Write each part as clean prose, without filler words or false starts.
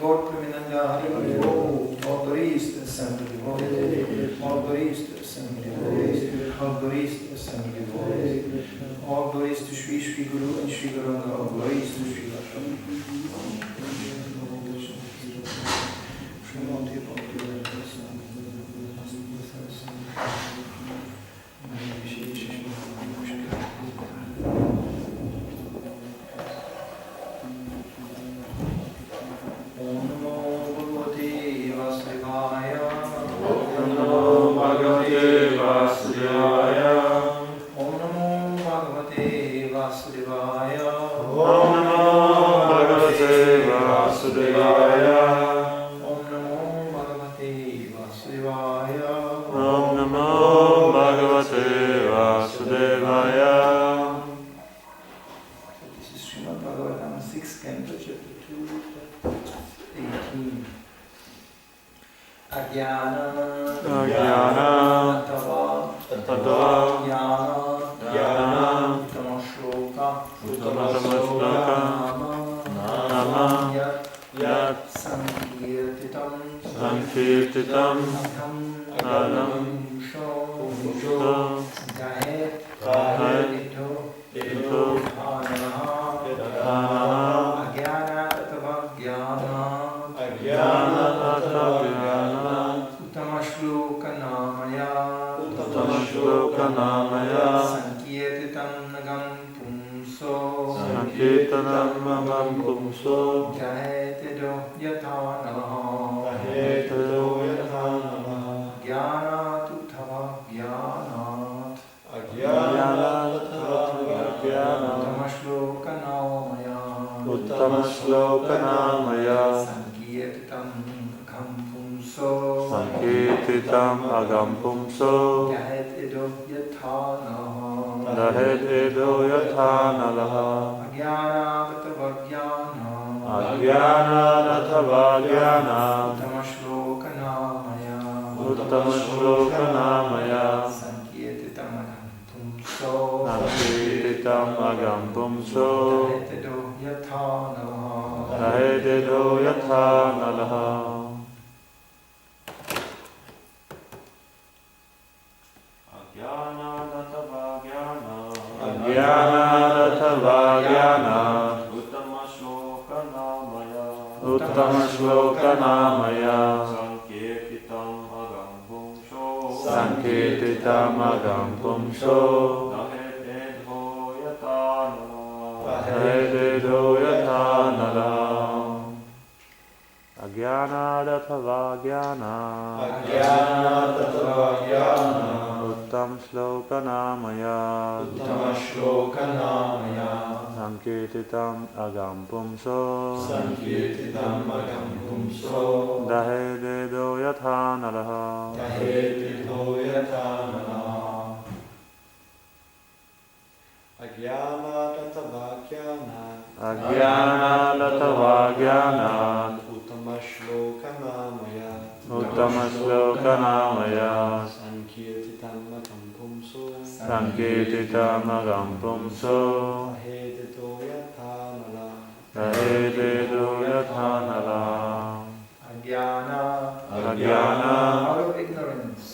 God Preminanda Hari Om, all glories to the assembly devotees, all glories to the assembly devotees, all glories to the assembly devotees, all glories to Shri Guru and Shri Guranga, all glories to Shri Vashram.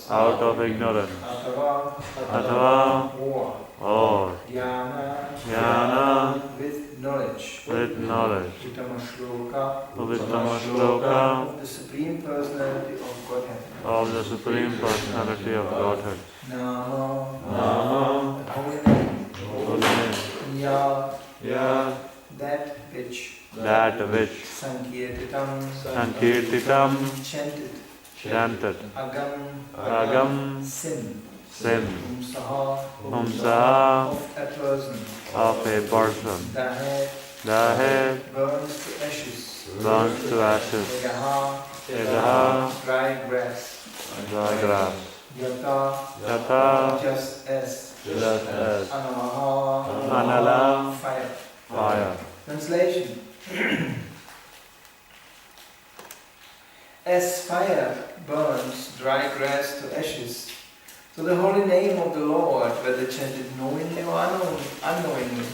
Out of ignorance. Atava or jnana with knowledge. Uttama shloka Of the Supreme Personality of Godhead. Of the Supreme Personality of Godhead. Nama, holy name. Ya, that which. Sankirtitam, chanted. Agam, sin. Humsaha, of a person. Dahed, burns to ashes. Edaha, dry grass. Yata, just as. Anala, fire. Translation. As fire burns dry grass to ashes, So the holy name of the Lord, whether chanted knowingly or unknowingly,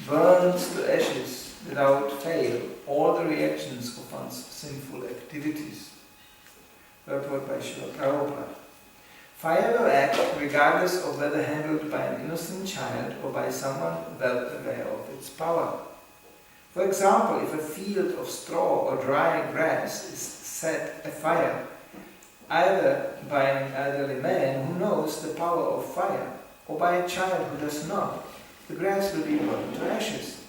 burns to ashes without fail all the reactions of one's sinful activities. Purport by Srila Prabhupada. Fire will act regardless of whether handled by an innocent child or by someone well aware of its power. For example, if a field of straw or dry grass is set afire, either by an elderly man who knows the power of fire, or by a child who does not, the grass will be burned to ashes.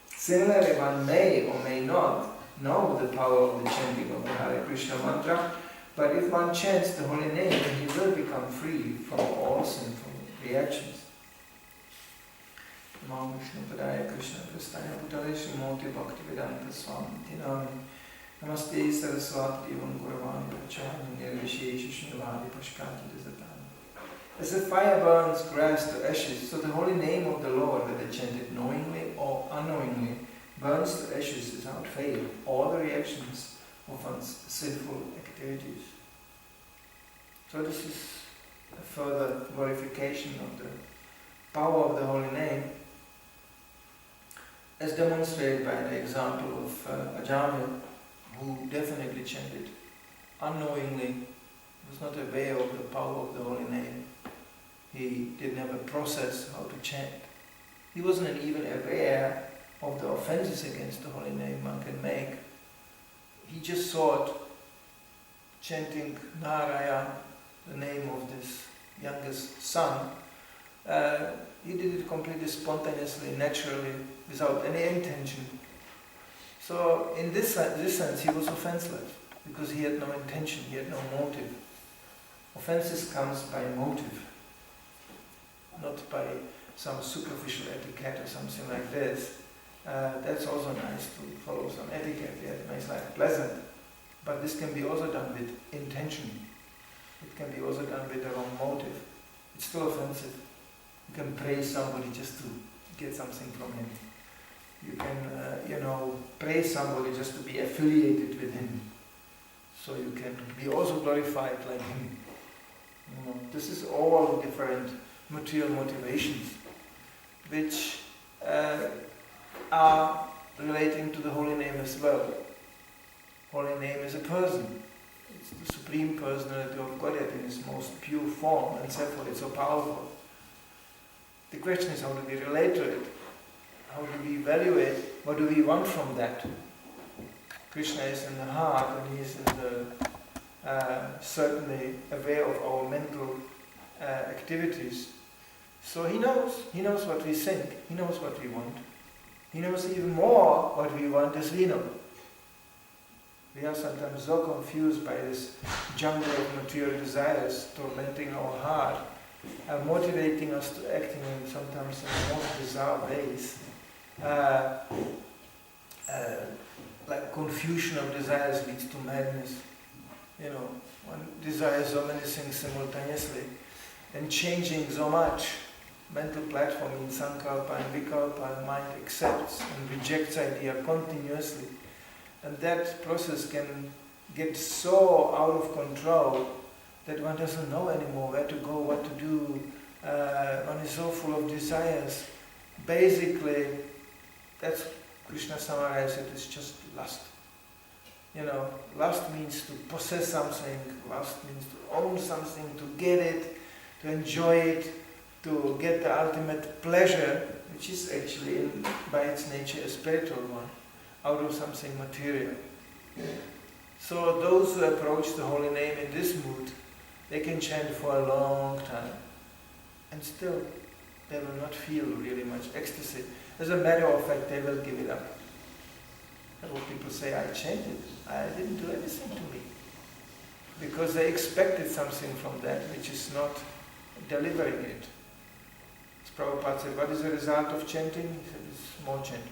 Similarly, one may or may not know the power of the chanting of the Hare Krishna mantra, but if one chants the holy name, then he will become free from all sinful reactions. Namo Vishnu Padaya Krishna Prasthaya Bhutale Srimati Bhaktivedanta Swami Tinami Namaste Saraswati Devam Guravani Prachani Nirvishesha Shnivadi Pashkati Dizatani. As the fire burns grass to ashes, so the holy name of the Lord, whether chanted knowingly or unknowingly, burns to ashes without fail all the reactions of one's sinful activities. So this is a further glorification of the power of the holy name, as demonstrated by the example of Ajamil, who definitely chanted unknowingly, was not aware of the power of the holy name. He didn't have a process how to chant. He wasn't even aware of the offenses against the holy name one can make. He just thought chanting Narayana, the name of this youngest son, he did it completely spontaneously, naturally, without any intention. So in this sense he was offenseless, because he had no intention, he had no motive. Offenses comes by motive, not by some superficial etiquette or something like this. That's also nice to follow some etiquette, it makes life pleasant. But this can be also done with intention. It can be also done with the wrong motive. It's still offensive. You can praise somebody just to get something from him. You can, praise somebody just to be affiliated with him. So you can be also glorified like him. This is all different material motivations, which are relating to the holy name as well. Holy name is a person. It's the Supreme Personality of Godhead in its most pure form, and therefore it's so powerful. The question is, how do we relate to it? How do we evaluate? What do we want from that? Krishna is in the heart, and he is in the certainly aware of our mental activities. So he knows what we think, he knows what we want. He knows even more what we want as we know. We are sometimes so confused by this jungle of material desires tormenting our heart, motivating us to acting in sometimes in most bizarre ways. Like confusion of desires leads to madness. One desires so many things simultaneously, and changing so much. Mental platform in sankalpa and vikalpa, mind accepts and rejects idea continuously. And that process can get so out of control that one doesn't know anymore where to go, what to do. One is so full of desires. Basically, that's Krishna summarized it as just lust. Lust means to possess something, lust means to own something, to get it, to enjoy it, to get the ultimate pleasure, which is actually by its nature a spiritual one, out of something material. So those who approach the holy name in this mood, they can chant for a long time, and still they will not feel really much ecstasy. As a matter of fact, they will give it up. That's what people say, I chanted, I didn't do anything to me. Because they expected something from that which is not delivering it. As Prabhupada said, what is the result of chanting? He said, it's more chanting.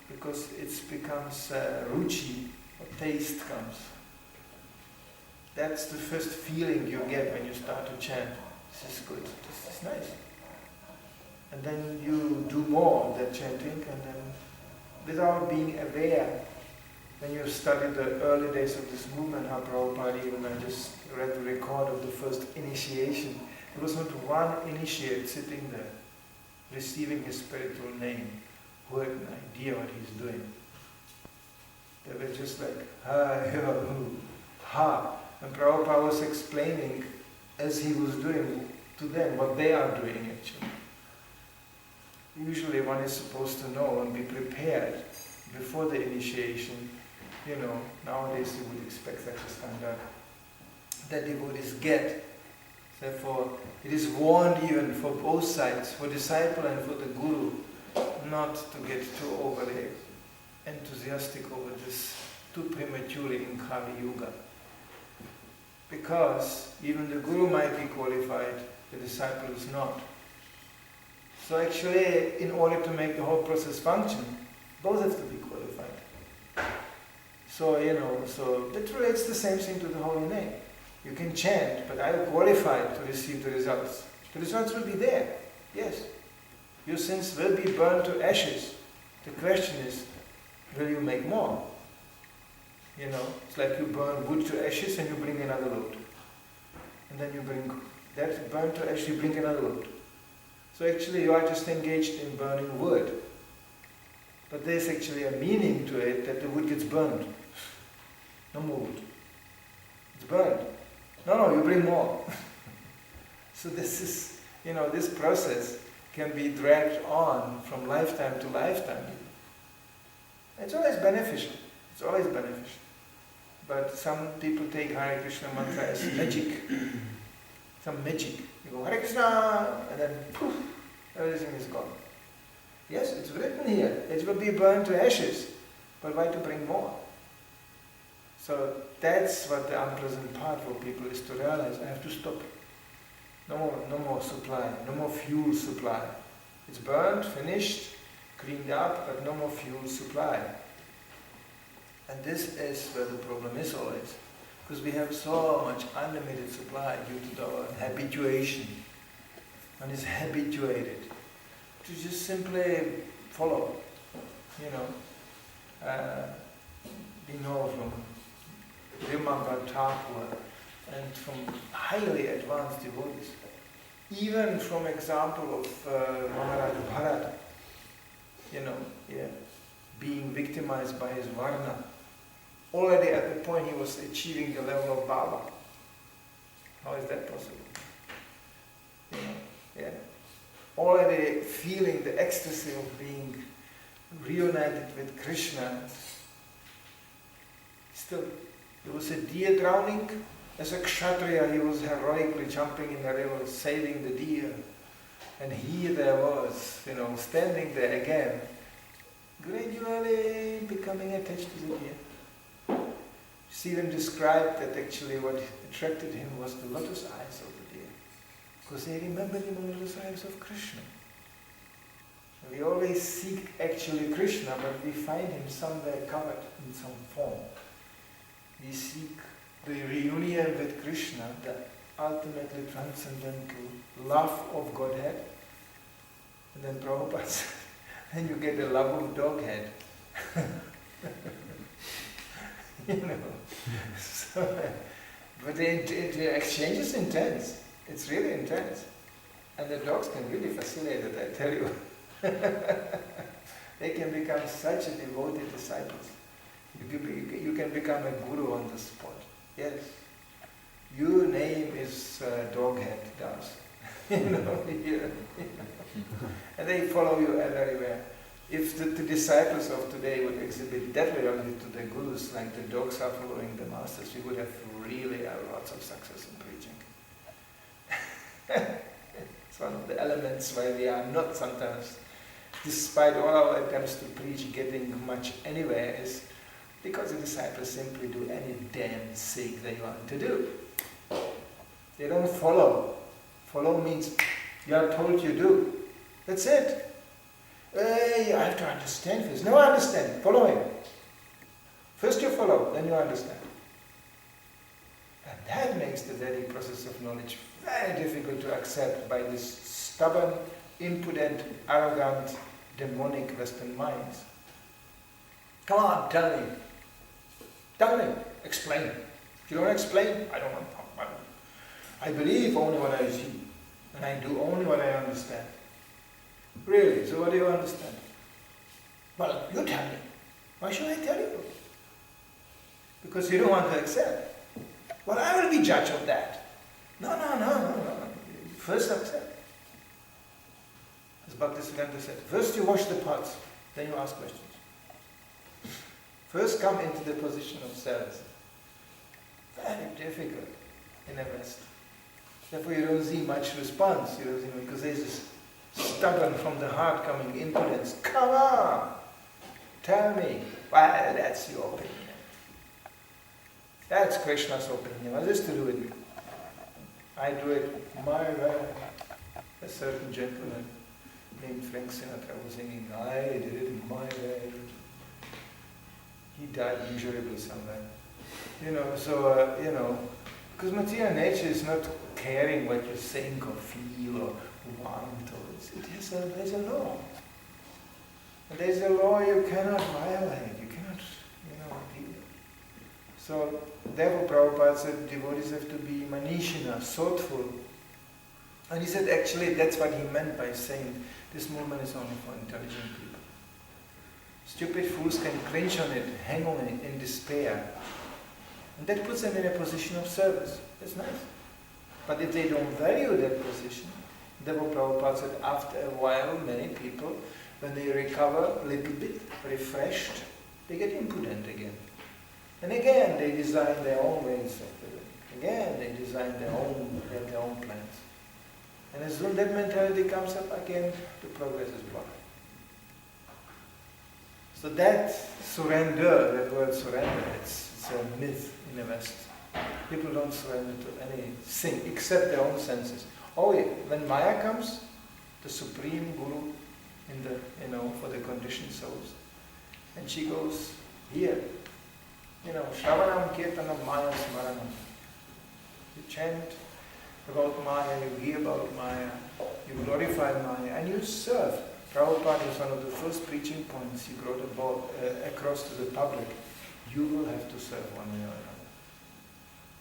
Because it becomes ruchi, or taste comes. That's the first feeling you get when you start to chant. This is good, this is nice. And then you do more of that chanting, and then without being aware When you study the early days of this movement, how Prabhupada, even I just read the record of the first initiation, there was not one initiate sitting there, receiving his spiritual name, who had an idea what he's doing. They were just like, ha, ha. And Prabhupada was explaining, as he was doing to them, what they are doing actually. Usually one is supposed to know and be prepared before the initiation. Nowadays you would expect such a standard that devotees get. Therefore, it is warned even for both sides, for disciple and for the guru, not to get too overly enthusiastic over this too prematurely in Kali Yuga. Because even the guru might be qualified, the disciple is not. So actually, in order to make the whole process function, both have to be qualified. So, literally it's the same thing to the holy name. You can chant, but are you qualified to receive the results? The results will be there, yes. Your sins will be burned to ashes. The question is, will you make more? It's like you burn wood to ashes and you bring another load. And then you bring that burn to ashes, you bring another load. So actually you are just engaged in burning wood. But there's actually a meaning to it that the wood gets burned. No more wood. It's burned. No, you bring more. So this is, this process can be dragged on from lifetime to lifetime. It's always beneficial. It's always beneficial. But some people take Hare Krishna mantra as magic. Some magic. You go Hare Krishna and then poof, everything is gone. Yes, it's written here. It will be burned to ashes. But why to bring more? So that's what the unpleasant part for people is to realize, I have to stop. No more supply, no more fuel supply. It's burned, finished, cleaned up, but no more fuel supply. And this is where the problem is always. Because we have so much unlimited supply due to our habituation. One is habituated to just simply follow. We know from Vimanga Thakur and from highly advanced devotees, even from example of Maharaj Bharata, being victimized by his Varna. Already at the point he was achieving the level of Baba. How is that possible? Already feeling the ecstasy of being reunited with Krishna. Still, there was a deer drowning. As a kshatriya, he was heroically jumping in the river, saving the deer. And he there was, standing there again, gradually becoming attached to the deer. See them described that actually what attracted him was the lotus eyes of the deer. Because they remembered him on the lotus eyes of Krishna. We always seek actually Krishna, but we find him somewhere covered in some form. We seek the reunion with Krishna, the ultimately transcendental love of Godhead. And then Prabhupada said, then you get the love of doghead. But the exchange is intense. It's really intense. And the dogs can really facilitate it, I tell you. They can become such a devoted disciples. You can become a guru on the spot. Yes. Your name is Doghead Das. And they follow you everywhere. If the disciples of today would exhibit that loyalty to their gurus like the dogs are following the masters, we would have really lots of success in preaching. It's one of the elements why we are not sometimes, despite all our attempts to preach, getting much anywhere, is because the disciples simply do any damn thing they want to do. They don't follow. Follow means you are told you do. That's it. I have to understand this. No, I understand. Follow him. First you follow, then you understand. And that makes the very process of knowledge very difficult to accept by this stubborn, impudent, arrogant, demonic Western minds. Come on, tell me. Tell me, explain. If you don't explain, I don't want to talk about it. I believe only what I see, and I do only what I understand. Really, so what do you understand? Well, you tell me. Why should I tell you? Because you don't want to accept. Well, I will be judge of that. No. First accept. As Bhaktisiddhanta said, first you wash the pots, then you ask questions. First come into the position of service. Very difficult in the West. Therefore you don't see much response, because there's this stubborn from the heart coming impotence. Come on! Tell me. Well, that's your opinion. That's Krishna's opinion. What is this to do with me? I do it my way. A certain gentleman named Frank Sinatra was singing, I did it my way. He died miserably somewhere. Because material nature is not caring what you think or feel or want. There's a law. And there's a law you cannot violate. You cannot, deal. So, therefore Prabhupada said devotees have to be manishina, thoughtful. And he said actually that's what he meant by saying this movement is only for intelligent people. Stupid fools can clinch on it, hang on it in despair. And that puts them in a position of service. That's nice. But if they don't value that position, therefore Prabhupada said after a while many people, when they recover a little bit, refreshed, they get impudent again. And again they design their own ways of living. Again they design their own plans. And as soon as that mentality comes up again, the progress is blocked. So that surrender, that word surrender, it's a myth in the West. People don't surrender to anything except their own senses. Oh yeah, when Maya comes, the supreme guru for the conditioned souls, and she goes here, Shravanam Kirtanam Maya Smaranam. You chant about Maya, you hear about Maya, you glorify Maya, and you serve. Prabhupada is one of the first preaching points he brought across to the public. You will have to serve one way or another.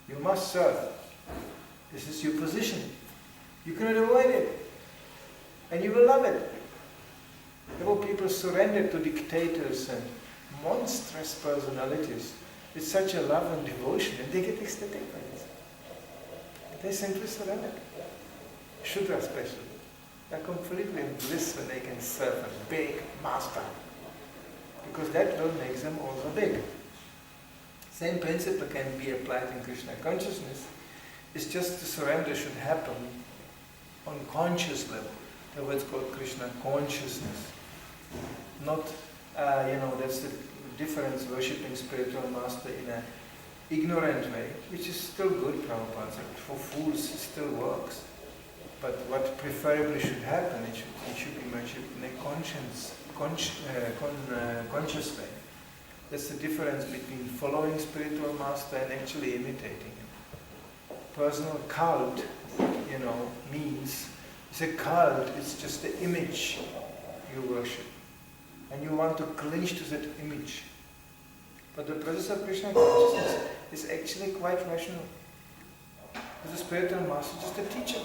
You must serve. This is your position. You cannot avoid it. And you will love it. Therefore people surrender to dictators and monstrous personalities with such a love and devotion, and they get ecstatic by it. They simply surrender. Shudra especially. They are completely in bliss when they can serve a big master. Because that will make them also big. Same principle can be applied in Krishna consciousness. It's just the surrender should happen on conscious level. That's what's called Krishna consciousness. Not, that's the difference, worshipping spiritual master in an ignorant way, which is still good, Prabhupada said. For fools it still works. But what preferably should happen, it should be worshipped in a conscious way. That's the difference between following spiritual master and actually imitating him. Personal cult, means, it's a cult, it's just the image you worship. And you want to cling to that image. But the process of Krishna consciousness is actually quite rational. Because the spiritual master is just a teacher.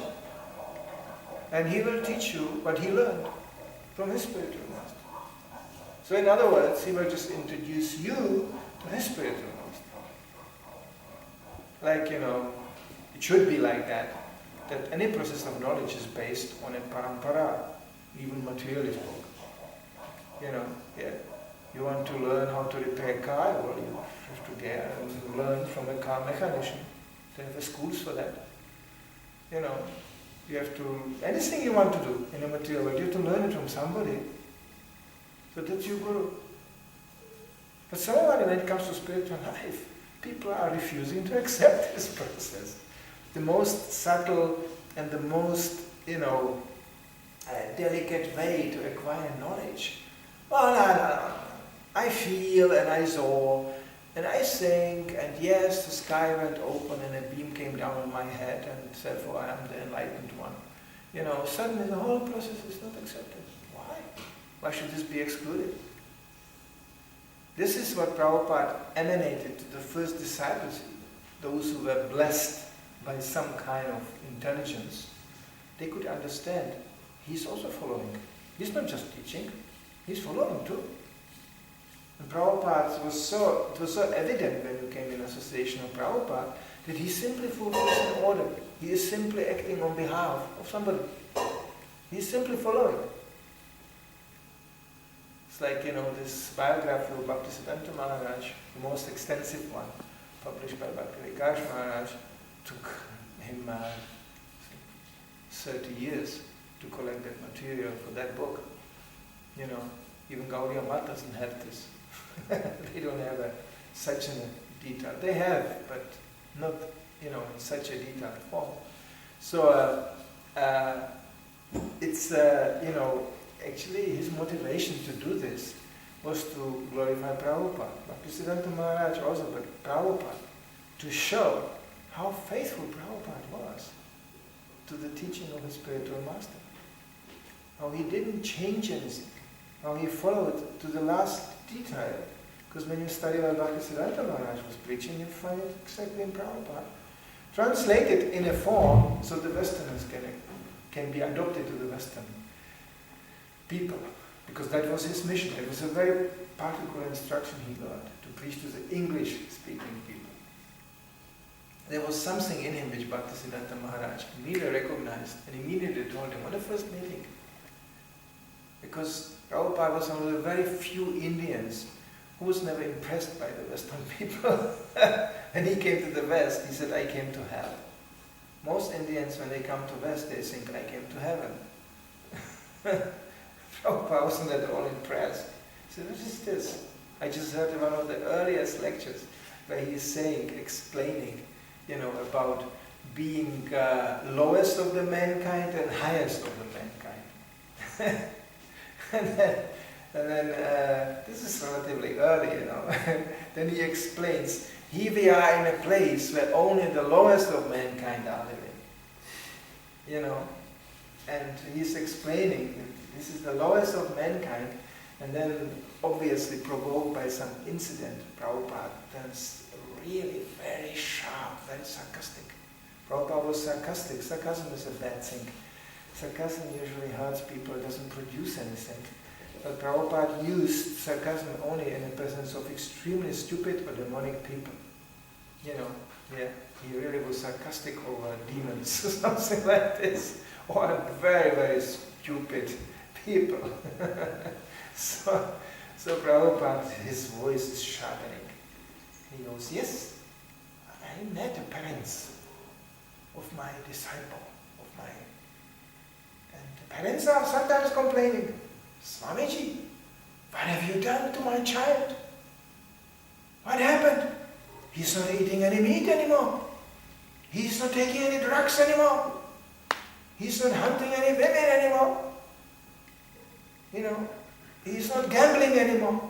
And he will teach you what he learned from his spiritual master. So in other words, he will just introduce you to his spiritual master. It should be like that any process of knowledge is based on a parampara, even materialist book. You want to learn how to repair a car, well, you have to learn from a car mechanician. They have schools for that. You have to, anything you want to do in a material world, you have to learn it from somebody. So that's your guru. But similarly, when it comes to spiritual life, people are refusing to accept this process. The most subtle and the most, delicate way to acquire knowledge. Well, no. I feel and I saw and I think, and yes, the sky went open and a beam came down on my head, and therefore I am the enlightened one. Suddenly the whole process is not accepted. Why? Why should this be excluded? This is what Prabhupada emanated to the first disciples, those who were blessed by some kind of intelligence. They could understand. He's also following. He's not just teaching, he's following too. And Prabhupada it was so evident when you came in association with Prabhupada that he simply fulfills an order. He is simply acting on behalf of somebody. He's simply following. It's like, this biography of Bhaktisiddhanta Maharaj, the most extensive one, published by Bhakti Vikas Maharaj, took him 30 years to collect that material for that book. Even Gaudiya Math doesn't have this. They don't have such a detail. They have, but not, in such a detailed form. So, it's, actually his motivation to do this was to glorify Prabhupada. Bhaktisiddhanta Maharaj also, but Prabhupada, to show how faithful Prabhupada was to the teaching of his spiritual master. How he didn't change anything. How he followed to the last detail. Because when you study what Bhaktisiddhanta Maharaj was preaching, you find it exactly in Prabhupada. Translated in a form so the Westerners can be adopted to the Western people. Because that was his mission. It was a very particular instruction he got to preach to the English-speaking people. There was something in him which Bhaktisiddhanta Maharaj immediately recognized and immediately told him on the first meeting. Because Prabhupada was one of the very few Indians who was never impressed by the Western people. When he came to the West, he said, I came to hell. Most Indians, when they come to West, they think, I came to heaven. Prabhupada wasn't at all impressed. He said, what is this? I just heard one of the earliest lectures where he is saying, explaining, about being lowest of the mankind and highest of the mankind. and then this is relatively early, Then he explains, here we are in a place where only the lowest of mankind are living. And he's explaining, this is the lowest of mankind, and then obviously provoked by some incident, Prabhupada turns really very sharp, very sarcastic. Prabhupada was sarcastic. Sarcasm is a bad thing. Sarcasm usually hurts people, it doesn't produce anything. But Prabhupada used sarcasm only in the presence of extremely stupid or demonic people. He really was sarcastic over demons or something like this, or very, very stupid people. So Prabhupada, his voice is sharpening. He goes, yes, I met the parents of my disciple, and the parents are sometimes complaining, Swamiji, what have you done to my child? What happened? He's not eating any meat anymore. He's not taking any drugs anymore. He's not hunting any women anymore. He's not gambling anymore.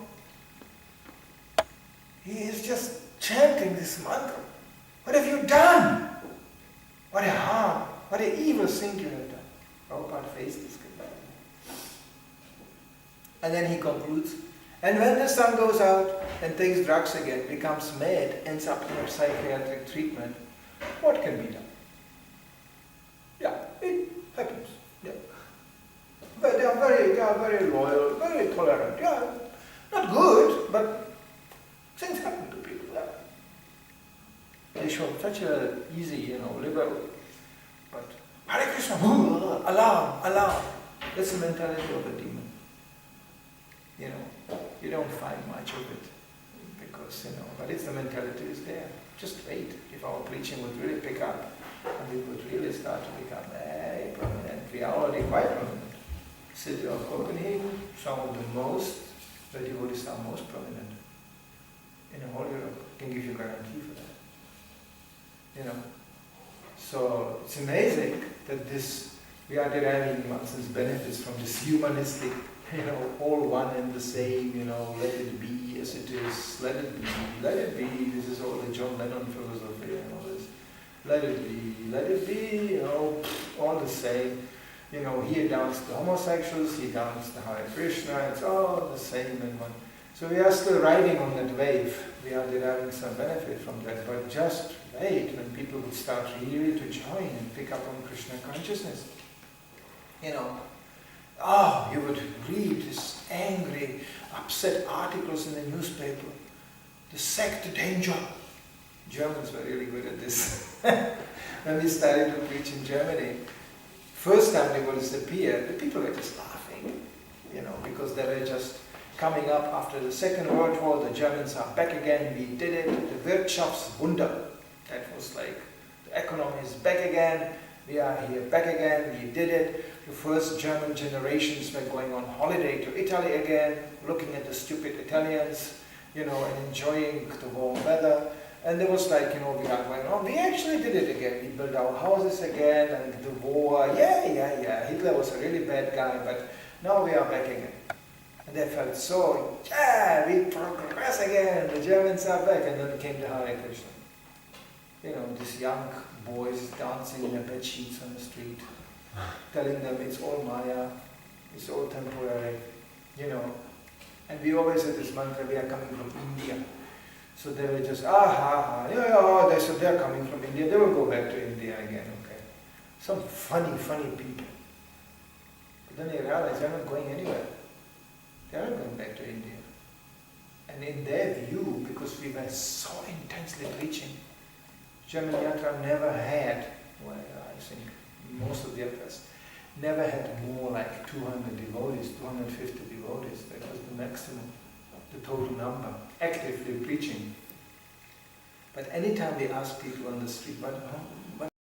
He is just chanting this mantra. What have you done? What a harm, what an evil thing you have done. Prabhupada faced this. And then he concludes, and when the son goes out and takes drugs again, becomes mad, ends up in a psychiatric treatment, what can be done? Yeah, it happens. Yeah. But they are very loyal, very tolerant. Yeah, not good, but things happen to people. Yeah. They show such a easy, liberal. But Hare Krishna, alarm. That's the mentality of a demon. You don't find much of it because, but it's the mentality is there. Just wait. If our preaching would really pick up, and we would really start to become very prominent. We are already quite prominent. City of Copenhagen, some of the most, the devotees are most prominent in the whole Europe. I can give you guarantee for that. So it's amazing that we are deriving nonsense benefits from this humanistic, all one and the same, let it be as it is, let it be, this is all the John Lennon philosophy and all this. Let it be, all the same. He denounced the homosexuals, he denounced the Hare Krishna, it's all the same and one. So we are still riding on that wave. We are deriving some benefit from that. But just wait when people would start really to join and pick up on Krishna consciousness. You know, you would read this angry, upset articles in the newspaper. The sect danger. Germans were really good at this. When we started to preach in Germany, first time they would disappear, the people were just laughing, you know, because they were just coming up after the Second World War, the Germans are back again, we did it, the Wirtschaftswunder. That was like, the economy is back again, we are here back again, we did it. The first German generations were going on holiday to Italy again, looking at the stupid Italians, you know, and enjoying the warm weather. And there was like, you know, we are going on, we actually did it again. We built our houses again, and the war, yeah. Hitler was a really bad guy, but now we are back again. And they felt so, we progress again, the Germans are back. And then came the Hare Krishna. You know, these young boys dancing in their bed sheets on the street, telling them it's all Maya, it's all temporary, you know. And we always had this mantra, we are coming from India. So they were just, they said they're coming from India, they will go back to India again, okay. Some funny people. But then they realized they're not going anywhere. They're not going back to India. And in their view, because we were so intensely preaching, German Yatra never had, well, I think most of the Yatras, never had more like 200 devotees, 250 devotees. That was the maximum, the total number, actively preaching. But anytime we ask people on the street,